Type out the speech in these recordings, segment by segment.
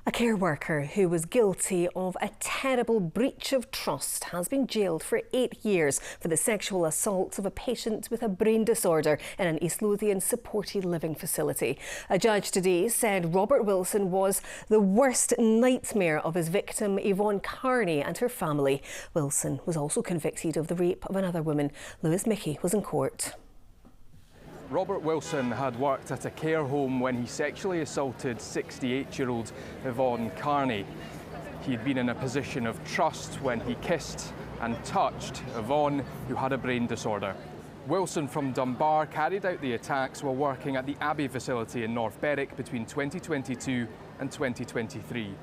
A care worker who was guilty of a terrible breach of trust has been jailed for 8 years for the sexual assault of a patient with a brain disorder in an East Lothian supported living facility. A judge today said Robert Wilson was the worst nightmare of his victim, Yvonne Carney, and her family. Wilson was also convicted of the rape of another woman. Lewis Mickey was in court. Robert Wilson had worked at a care home when he sexually assaulted 68-year-old Yvonne Carney. He had been in a position of trust when he kissed and touched Yvonne, who had a brain disorder. Wilson from Dunbar carried out the attacks while working at the Abbey facility in North Berwick between 2022 and 2023.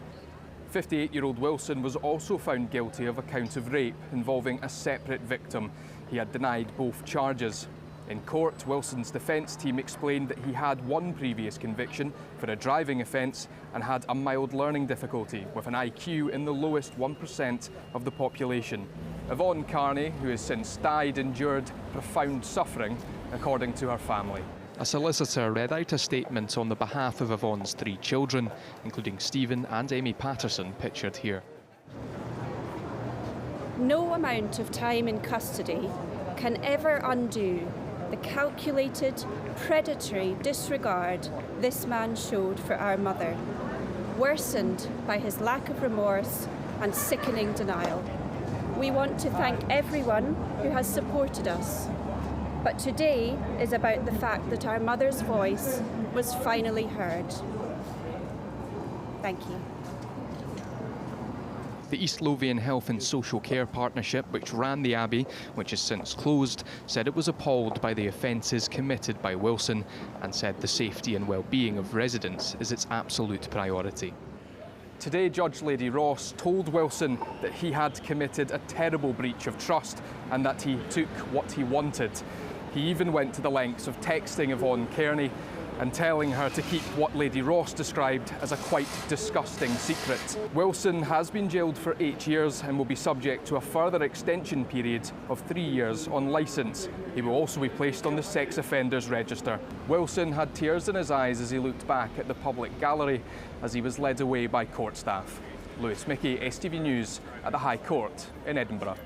58-year-old Wilson was also found guilty of a count of rape involving a separate victim. He had denied both charges. In court, Wilson's defence team explained that he had one previous conviction for a driving offence and had a mild learning difficulty with an IQ in the lowest 1% of the population. Yvonne Carney, who has since died, endured profound suffering, according to her family. A solicitor read out a statement on the behalf of Yvonne's 3 children, including Stephen and Amy Patterson, pictured here. No amount of time in custody can ever undo the calculated, predatory disregard this man showed for our mother, worsened by his lack of remorse and sickening denial. We want to thank everyone who has supported us, but today is about the fact that our mother's voice was finally heard. Thank you. The East Lothian Health and Social Care Partnership, which ran the Abbey, which has since closed, said it was appalled by the offences committed by Wilson and said the safety and well-being of residents is its absolute priority. Today, Judge Lady Ross told Wilson that he had committed a terrible breach of trust and that he took what he wanted. He even went to the lengths of texting Yvonne Carney and telling her to keep what Lady Ross described as a quite disgusting secret. Wilson has been jailed for 8 years and will be subject to a further extension period of 3 years on licence. He will also be placed on the sex offenders register. Wilson had tears in his eyes as he looked back at the public gallery as he was led away by court staff. Lewis Mickey, STV News at the High Court in Edinburgh.